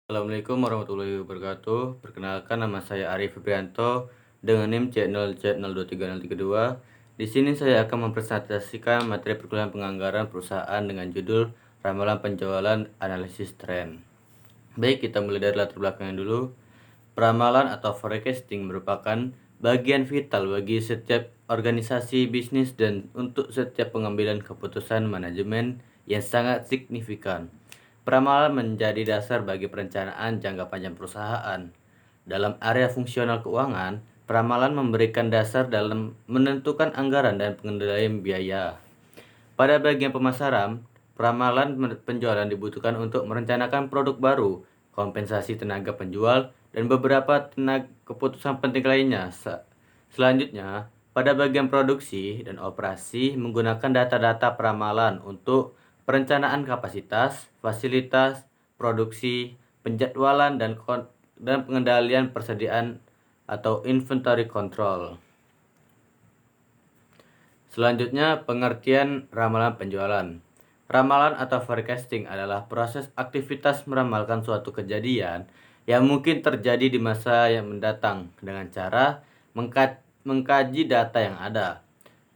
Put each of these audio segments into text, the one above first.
Assalamualaikum warahmatullahi wabarakatuh. Perkenalkan, nama saya Arif Febrianto dengan NIM C0C023032. Di sini saya akan mempresentasikan materi perkuliahan penganggaran perusahaan dengan judul Ramalan Penjualan Analisis Tren. Baik, kita mulai dari latar belakangnya dulu. Peramalan atau forecasting merupakan bagian vital bagi setiap organisasi bisnis dan untuk setiap pengambilan keputusan manajemen yang sangat signifikan. Peramalan menjadi dasar bagi perencanaan jangka panjang perusahaan. Dalam area fungsional keuangan, peramalan memberikan dasar dalam menentukan anggaran dan pengendalian biaya. Pada bagian pemasaran, peramalan penjualan dibutuhkan untuk merencanakan produk baru, kompensasi tenaga penjual, dan beberapa keputusan penting lainnya. Selanjutnya, pada bagian produksi dan operasi menggunakan data-data peramalan untuk perencanaan kapasitas, fasilitas, produksi, penjadwalan, dan pengendalian persediaan atau inventory control. Selanjutnya, pengertian ramalan penjualan. Ramalan atau forecasting adalah proses aktivitas meramalkan suatu kejadian yang mungkin terjadi di masa yang mendatang dengan cara mengkaji data yang ada.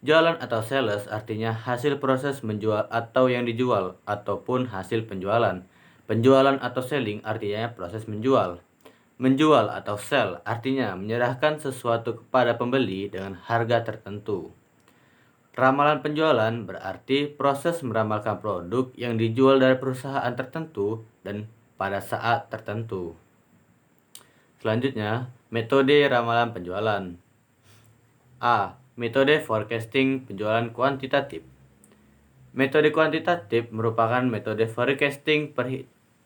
Jualan atau sales artinya hasil proses menjual atau yang dijual ataupun hasil penjualan. Penjualan atau selling artinya proses menjual. Menjual atau sell artinya menyerahkan sesuatu kepada pembeli dengan harga tertentu. Ramalan penjualan berarti proses meramalkan produk yang dijual dari perusahaan tertentu dan pada saat tertentu. Selanjutnya, metode ramalan penjualan. A. Metode forecasting penjualan kuantitatif. Metode kuantitatif merupakan metode forecasting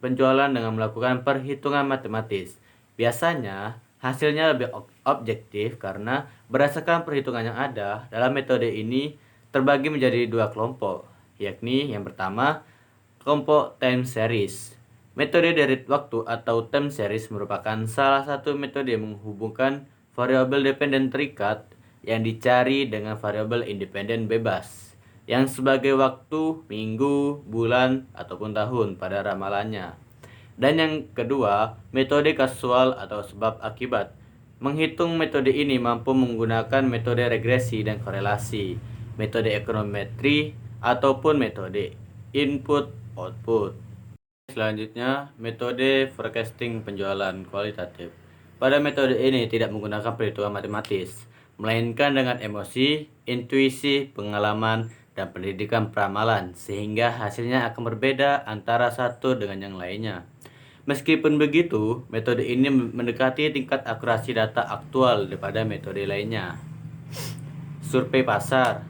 penjualan dengan melakukan perhitungan matematis. Biasanya, hasilnya lebih objektif karena berdasarkan perhitungan yang ada. Dalam metode ini terbagi menjadi dua kelompok, yakni yang pertama, kelompok time series. Metode dari waktu atau time series merupakan salah satu metode yang menghubungkan variabel dependen terikat yang dicari dengan variabel independen bebas, yang sebagai waktu, minggu, bulan, ataupun tahun pada ramalannya. Dan yang kedua, metode kasual atau sebab akibat. Menghitung metode ini mampu menggunakan metode regresi dan korelasi, metode ekonometri, ataupun metode input-output. Selanjutnya, metode forecasting penjualan kualitatif. Pada metode ini tidak menggunakan perhitungan matematis, melainkan dengan emosi, intuisi, pengalaman, dan pendidikan peramalan, sehingga hasilnya akan berbeda antara satu dengan yang lainnya. Meskipun begitu, metode ini mendekati tingkat akurasi data aktual daripada metode lainnya. Survei pasar.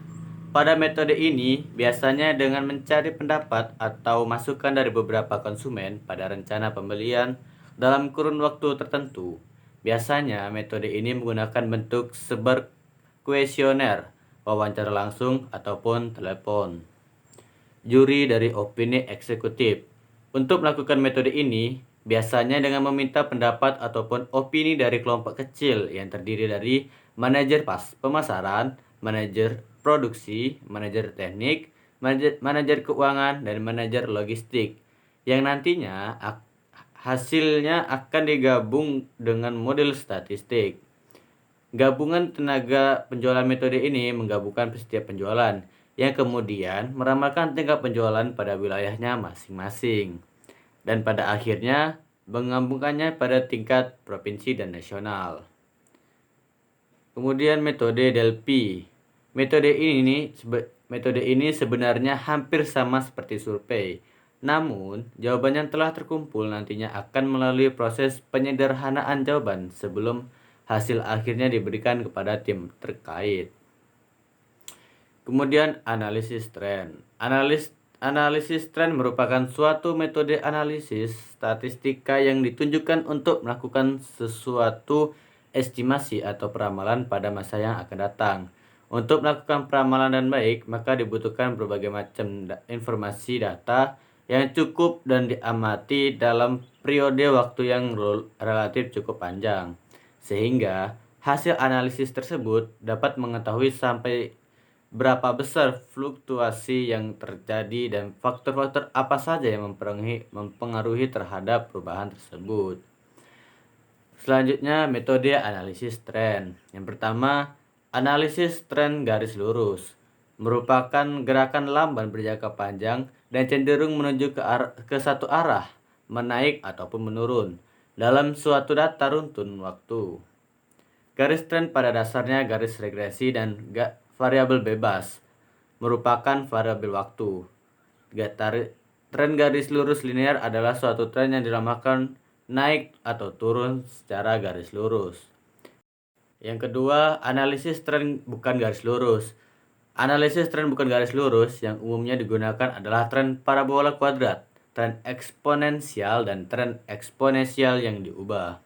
Pada metode ini, biasanya dengan mencari pendapat atau masukan dari beberapa konsumen pada rencana pembelian dalam kurun waktu tertentu. Biasanya, metode ini menggunakan bentuk sebar kuesioner, wawancara langsung, ataupun telepon. Juri dari opini eksekutif. Untuk melakukan metode ini, biasanya dengan meminta pendapat ataupun opini dari kelompok kecil yang terdiri dari manajer pemasaran, manajer produksi, manajer teknik, manajer keuangan, dan manajer logistik, yang nantinya hasilnya akan digabung dengan model statistik. Gabungan tenaga penjualan metode ini menggabungkan setiap penjualan yang kemudian meramalkan tingkat penjualan pada wilayahnya masing-masing, dan pada akhirnya menggabungkannya pada tingkat provinsi dan nasional. Kemudian metode Delphi. Metode ini sebenarnya hampir sama seperti survei, namun jawaban yang telah terkumpul nantinya akan melalui proses penyederhanaan jawaban sebelum hasil akhirnya diberikan kepada tim terkait. Kemudian analisis tren. Analisis tren merupakan suatu metode analisis statistika yang ditunjukkan untuk melakukan sesuatu estimasi atau peramalan pada masa yang akan datang. Untuk melakukan peramalan dan baik, maka dibutuhkan berbagai macam informasi data yang cukup dan diamati dalam periode waktu yang relatif cukup panjang, sehingga hasil analisis tersebut dapat mengetahui sampai berapa besar fluktuasi yang terjadi dan faktor-faktor apa saja yang mempengaruhi terhadap perubahan tersebut. Selanjutnya, metode analisis tren. Yang pertama, analisis tren garis lurus merupakan gerakan lamban berjangka panjang dan cenderung menuju ke satu arah, menaik ataupun menurun dalam suatu data runtun waktu. Garis tren pada dasarnya garis regresi dan variabel bebas merupakan variabel waktu. Tren garis lurus linear adalah suatu tren yang dinamakan naik atau turun secara garis lurus. Yang kedua, analisis tren bukan garis lurus. Analisis tren bukan garis lurus yang umumnya digunakan adalah tren parabola kuadrat, tren eksponensial, dan tren eksponensial yang diubah.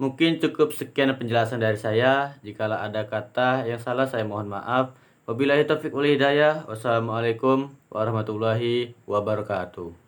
Mungkin cukup sekian penjelasan dari saya. Jikalau ada kata yang salah, saya mohon maaf. Wabillahi taufiq wal hidayah. Wassalamualaikum warahmatullahi wabarakatuh.